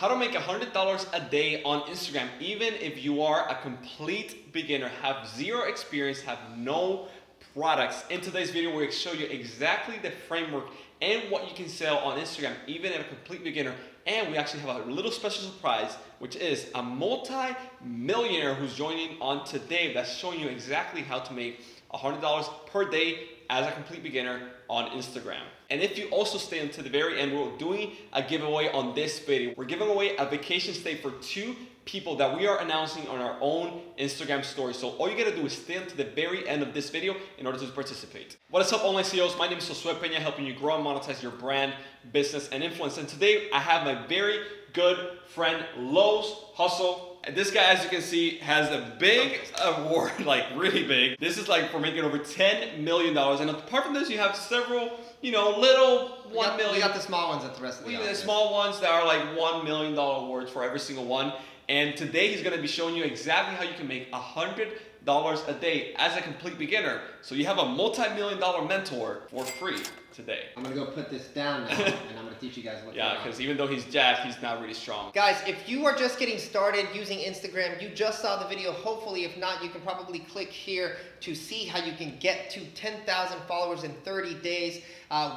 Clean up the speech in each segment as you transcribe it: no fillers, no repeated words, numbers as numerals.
how to make $100 a day on Instagram, even if you are a complete beginner, have zero experience, have no products. In today's video, we're going to show you exactly the framework and what you can sell on Instagram, even as a complete beginner. And we actually have a little special surprise, which is a multi-millionaire who's joining on today that's showing you exactly how to make $100 per day as a complete beginner on Instagram. And if you also stay until the very end, we're doing a giveaway on this video. We're giving away a vacation stay for 2 people that we are announcing on our own Instagram story. So all you gotta do is stay until the very end of this video in order to participate. What is up, online CEOs? My name is Josue Pena, helping you grow and monetize your brand, business, and influence. And today I have my very good friend, Lowe's Hustle. And this guy, as you can see, has a big award, like really big. This is like for making over $10 million. And apart from this, you have several, little $1 million. We got the small ones at the rest of the the small ones that are like $1 million awards for every single one. And today he's gonna be showing you exactly how you can make $100 a day as a complete beginner. So you have a multi-million-dollar mentor for free today. I'm gonna go put this down now, and I'm gonna teach you guys what. Yeah, because even though he's jacked, he's not really strong. Guys, if you are just getting started using Instagram, you just saw the video. Hopefully, if not, you can probably click here to see how you can get to 10,000 followers in 30 days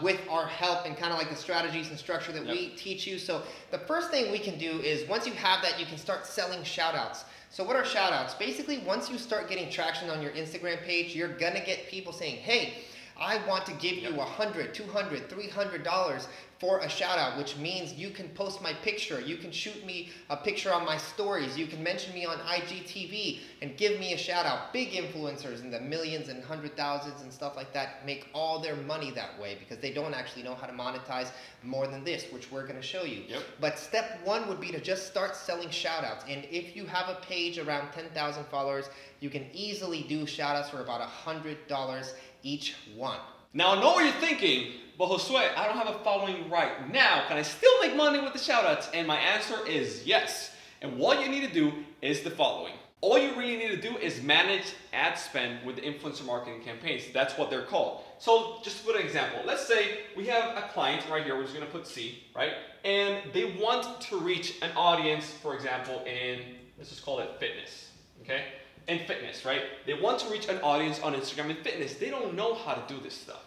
with our help and kind of like the strategies and structure that we teach you. So the first thing we can do is once you have that, you can start selling shout outs. So what are shout outs? Basically, once you start getting traction on your Instagram page, you're gonna get people saying, hey, I want to give you $100, $200, $300 for a shout out, which means you can post my picture, you can shoot me a picture on my stories, you can mention me on IGTV and give me a shout out. Big influencers in the millions and 100,000s and stuff like that make all their money that way because they don't actually know how to monetize more than this, which we're going to show you. But step 1 would be to just start selling shout outs. And if you have a page around 10,000 followers, you can easily do shout outs for about $100 each one. Now I know what you're thinking, but Josue, I don't have a following right now. Can I still make money with the shoutouts? And my answer is yes. And what you need to do is the following. All you really need to do is manage ad spend with the influencer marketing campaigns. That's what they're called. So just to put an example, let's say we have a client right here, we're just gonna put C, right? And they want to reach an audience, for example, in, let's just call it fitness, okay? And fitness, right? They want to reach an audience on Instagram and fitness. They don't know how to do this stuff.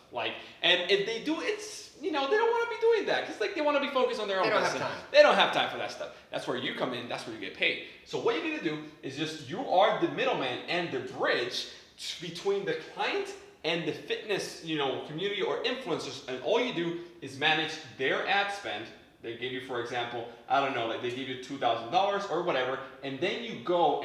And if they do, it's, they don't want to be doing that because they want to be focused on their own business. They don't have time. They don't have time for that stuff. That's where you come in. That's where you get paid. So what you need to do is you are the middleman and the bridge between the client and the fitness, community or influencers. And all you do is manage their ad spend. They give you, for example, I don't know, they give you $2,000 or whatever, and then you go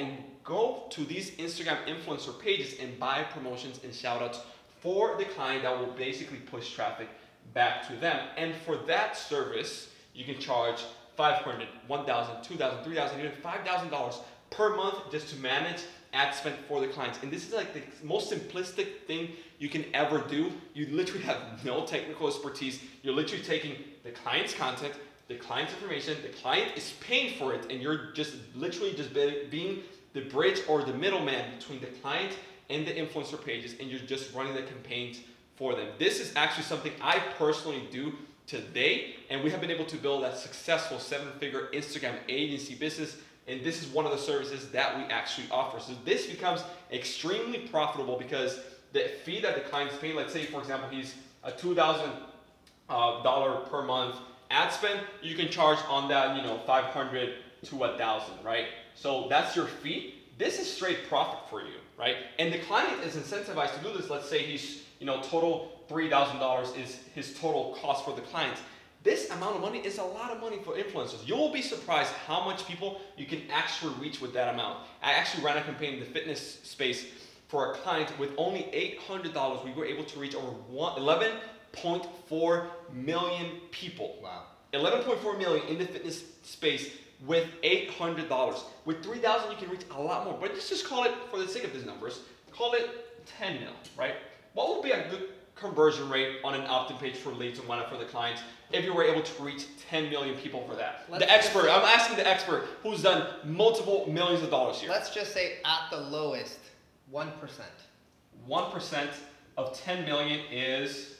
to these Instagram influencer pages and buy promotions and shoutouts for the client that will basically push traffic back to them. And for that service, you can charge $500, $1,000, $2,000, $3,000, even $5,000 per month just to manage ad spend for the clients. And this is like the most simplistic thing you can ever do. You literally have no technical expertise. You're literally taking the client's content, the client's information, the client is paying for it, and you're just literally just being the bridge or the middleman between the client and the influencer pages, and you're just running the campaigns for them. This is actually something I personally do today, and we have been able to build a successful 7-figure Instagram agency business, and this is one of the services that we actually offer. So this becomes extremely profitable because the fee that the client's paying, let's say for example he's a $2,000 per month ad spend, you can charge on that 500 to 1,000, right? So that's your fee. This is straight profit for you, right? And the client is incentivized to do this. Let's say he's, total $3,000 is his total cost for the client. This amount of money is a lot of money for influencers. You will be surprised how much people you can actually reach with that amount. I actually ran a campaign in the fitness space for a client with only $800. We were able to reach over 11.4 million people. Wow. 11.4 million in the fitness space with $800. With $3,000 you can reach a lot more, but let's just call it, for the sake of these numbers, call it 10 mil, right? What would be a good conversion rate on an opt-in page for leads and whatnot for the clients if you were able to reach 10 million people for that? The expert, I'm asking the expert who's done multiple millions of dollars here. Let's just say at the lowest, 1%. 1% of 10 million is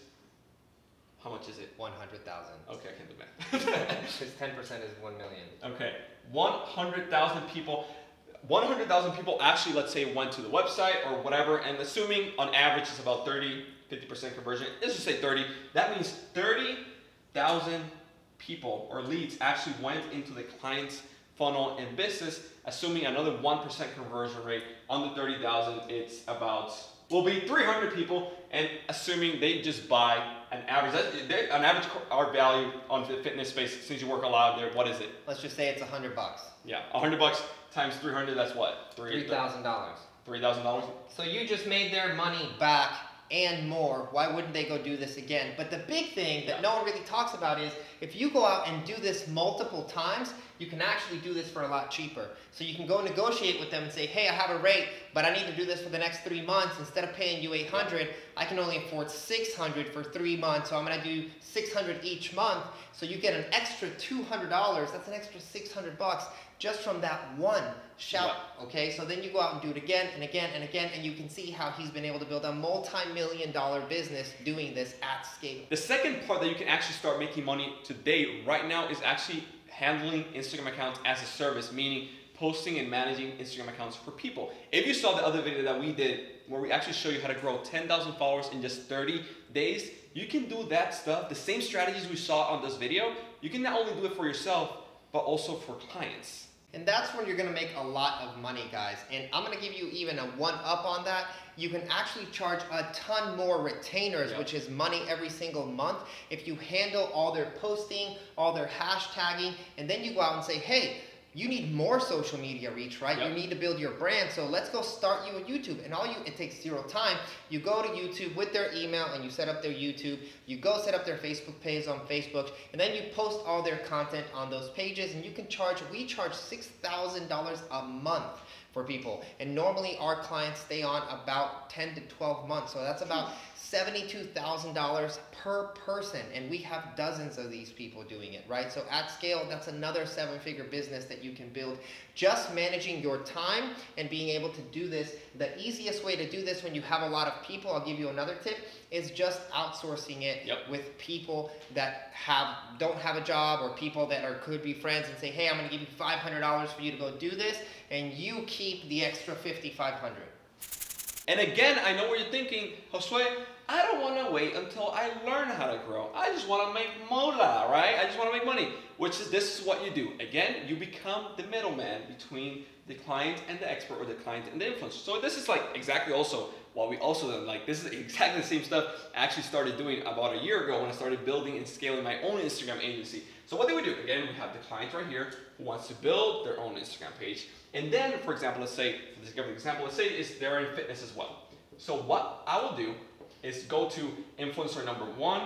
How much is it? 100,000. Okay, I can't do math. Because 10% is 1 million. Okay, 100,000 people. 100,000 people actually, let's say, went to the website or whatever, and assuming on average it's about 50% conversion, let's just say 30. That means 30,000 people or leads actually went into the client's funnel and business, assuming another 1% conversion rate on the 30,000, it's about, will be 300 people, and assuming they just buy an average our value on the fitness space, since you work a lot there, what is it? Let's just say it's $100. Yeah, $100 times 300, that's what? $3,000. $3,000? So you just made their money back and more. Why wouldn't they go do this again? But the big thing that no one really talks about is if you go out and do this multiple times, you can actually do this for a lot cheaper. So you can go negotiate with them and say, hey, I have a rate, but I need to do this for the next 3 months. Instead of paying you $800, I can only afford $600 for 3 months. So I'm gonna do $600 each month. So you get an extra $200. That's an extra $600 just from that one shout, okay? So then you go out and do it again and again and again, and you can see how he's been able to build a multi-million-dollar business doing this at scale. The second part that you can actually start making money today, right now, is actually handling Instagram accounts as a service, meaning posting and managing Instagram accounts for people. If you saw the other video that we did, where we actually show you how to grow 10,000 followers in just 30 days, you can do that stuff, the same strategies we saw on this video. You can not only do it for yourself, but also for clients. And that's where you're gonna make a lot of money, guys. And I'm gonna give you even a one-up on that. You can actually charge a ton more retainers, which is money every single month, if you handle all their posting, all their hashtagging, and then you go out and say, hey, you need more social media reach, right? You need to build your brand, so let's go start you a YouTube. And it takes 0 time. You go to YouTube with their email and you set up their YouTube. You go set up their Facebook page on Facebook, and then you post all their content on those pages, and you can we charge $6,000 a month for people. And normally our clients stay on about 10 to 12 months. So that's about $72,000 per person, and we have dozens of these people doing it, right? So at scale, that's another 7-figure business that you can build just managing your time and being able to do this. The easiest way to do this when you have a lot of people, I'll give you another tip, is just outsourcing it with people that don't have a job, or people that could be friends, and say, hey, I'm gonna give you $500 for you to go do this, and you keep the extra $5,500. And again, I know what you're thinking, Josue, I don't want to wait until I learn how to grow. I just want to make moolah, right? I just want to make money, this is what you do. Again, you become the middleman between the client and the expert, or the client and the influencer. So this is like exactly also what we also done. Like, this is exactly the same stuff I actually started doing about a year ago when I started building and scaling my own Instagram agency. So what do? Again, we have the client right here who wants to build their own Instagram page. And then, for example, let's say, for this example, let's say they're in fitness as well. So what I will do is go to influencer number 1,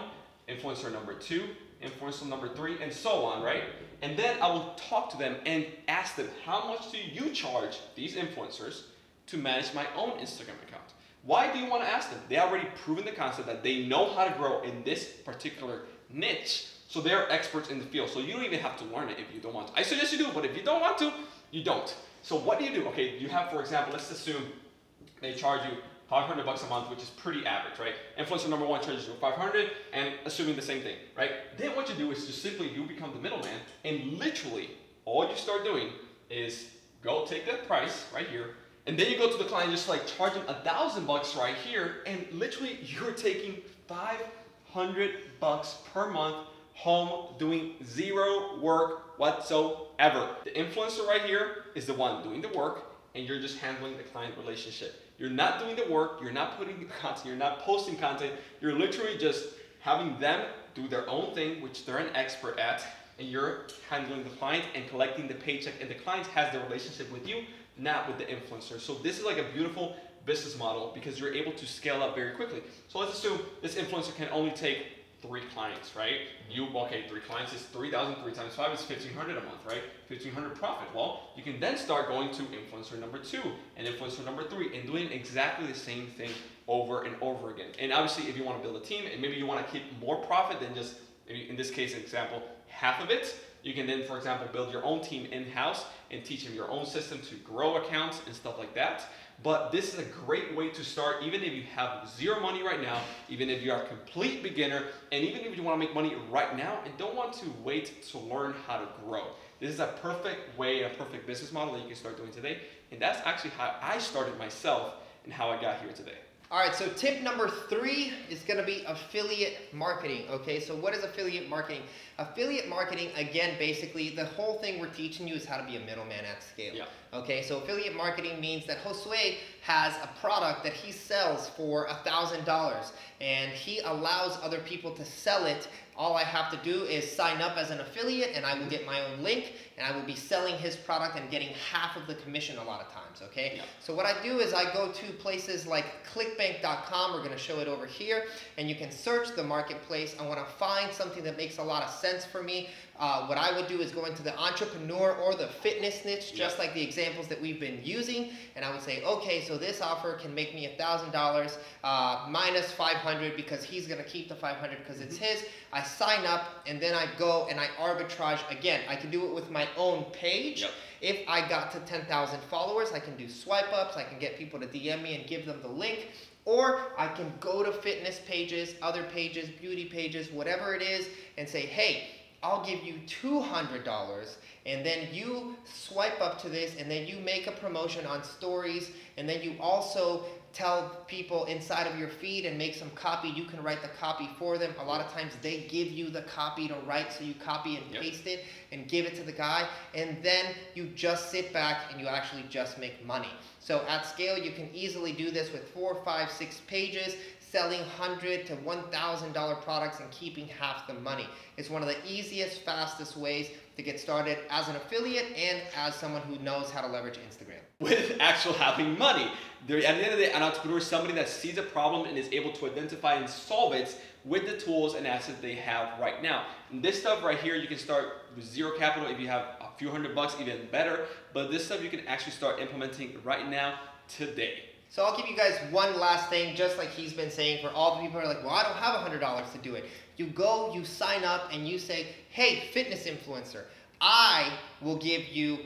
influencer number 2, influencer number 3, and so on, right? And then I will talk to them and ask them, how much do you charge these influencers to manage my own Instagram account? Why do you want to ask them? They already proven the concept that they know how to grow in this particular niche. So they're experts in the field. So you don't even have to learn it if you don't want to. I suggest you do, but if you don't want to, you don't. So what do? Okay, you have, for example, let's assume they charge you $500 a month, which is pretty average, right? Influencer number 1 charges you $500, and assuming the same thing, right? Then what you do is just simply you become the middleman, and literally all you start doing is go take that price right here, and then you go to the client just like charging $1,000 right here, and literally you're taking $500 per month home doing 0 work whatsoever. The influencer right here is the one doing the work, and you're just handling the client relationship. You're not doing the work, you're not putting the content, you're not posting content, you're literally just having them do their own thing, which they're an expert at, and you're handling the client and collecting the paycheck, and the client has the relationship with you, not with the influencer. So this is like a beautiful business model because you're able to scale up very quickly. So let's assume this influencer can only take 3 clients, right? 3 clients is 3,000, 3 times 5 is 1,500 a month, right? 1,500 profit. Well, you can then start going to influencer number 2 and influencer number 3 and doing exactly the same thing over and over again. And obviously, if you want to build a team and maybe you want to keep more profit than just, maybe in this case, example, half of it, You can then, for example, build your own team in-house and teach them your own system to grow accounts and stuff like that. But this is a great way to start, even if you have zero money right now, even if you are a complete beginner, and even if you want to make money right now and don't want to wait to learn how to grow. This is a perfect way, a perfect business model that you can start doing today. And that's actually how I started myself and how I got here today. All right, so tip number 3 is gonna be affiliate marketing, okay? So what is affiliate marketing? Affiliate marketing, again, basically, the whole thing we're teaching you is how to be a middleman at scale. Yeah. Okay, so affiliate marketing means that Josue has a product that he sells for $1,000 and he allows other people to sell it. All I have to do is sign up as an affiliate and I will get my own link and I will be selling his product and getting half of the commission a lot of times, okay? Yeah. So what I do is I go to places like clickbank.com, we're gonna show it over here, and you can search the marketplace. I wanna find something that makes a lot of sense for me. What I would do is go into the entrepreneur or the fitness niche, just like the examples that we've been using, and I would say, okay, so this offer can make me $1,000 minus 500 because he's gonna keep the 500 because it's his. I sign up and then I go and I arbitrage again. I can do it with my own page. Yep. If I got to 10,000 followers, I can do swipe ups, I can get people to DM me and give them the link, or I can go to fitness pages, other pages, beauty pages, whatever it is, and say, hey, I'll give you $200 and then you swipe up to this and then you make a promotion on stories and then you also tell people inside of your feed and make some copy. You can write the copy for them. A lot of times they give you the copy to write, so you copy and paste it and give it to the guy, and then you just sit back and you actually just make money. So at scale, you can easily do this with 4, 5, 6 pages, selling $100 to $1,000 products and keeping half the money. It's one of the easiest, fastest ways to get started as an affiliate and as someone who knows how to leverage Instagram. With actual having money. At the end of the day, an entrepreneur is somebody that sees a problem and is able to identify and solve it with the tools and assets they have right now. And this stuff right here, you can start with zero capital. If you have a few $100, even better. But this stuff you can actually start implementing right now, today. So I'll give you guys one last thing, just like he's been saying, for all the people who are like, well, I don't have $100 to do it. You go, you sign up, and you say, hey, fitness influencer, I will give you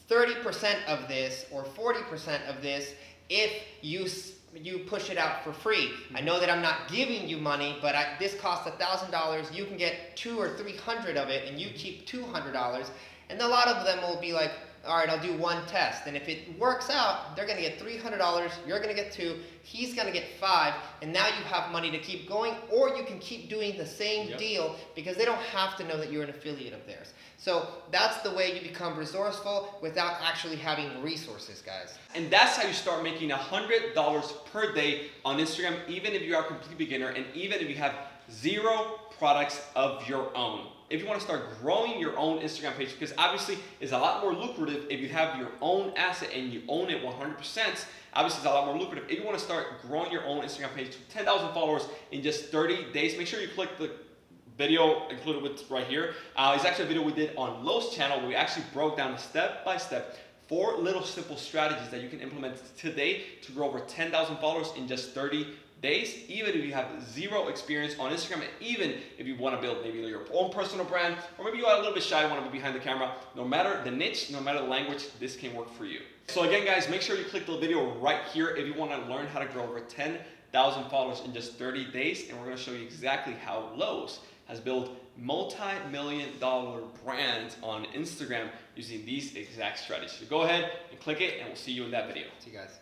30% of this or 40% of this if you push it out for free. I know that I'm not giving you money, but this costs $1,000. You can get 200 or 300 of it, and you keep $200. And a lot of them will be like, all right, I'll do one test. And if it works out, they're gonna get $300, you're gonna get 2, he's gonna get 5, and now you have money to keep going, or you can keep doing the same deal because they don't have to know that you're an affiliate of theirs. So that's the way you become resourceful without actually having resources, guys. And that's how you start making $100 per day on Instagram, even if you are a complete beginner and even if you have 0 products of your own. If you want to start growing your own Instagram page, because obviously it's a lot more lucrative if you have your own asset and you own it 100%, obviously it's a lot more lucrative. If you want to start growing your own Instagram page to 10,000 followers in just 30 days, make sure you click the video included with right here. It's actually a video we did on Lowe's channel where we actually broke down step by step 4 little simple strategies that you can implement today to grow over 10,000 followers in just 30 days, even if you have 0 experience on Instagram, and even if you want to build maybe your own personal brand, or maybe you are a little bit shy, want to be behind the camera. No matter the niche, no matter the language, this can work for you. So again, guys, make sure you click the video right here if you want to learn how to grow over 10,000 followers in just 30 days, and we're going to show you exactly how Lowe's has built multi-million-dollar brands on Instagram using these exact strategies. So go ahead and click it, and we'll see you in that video. See you guys.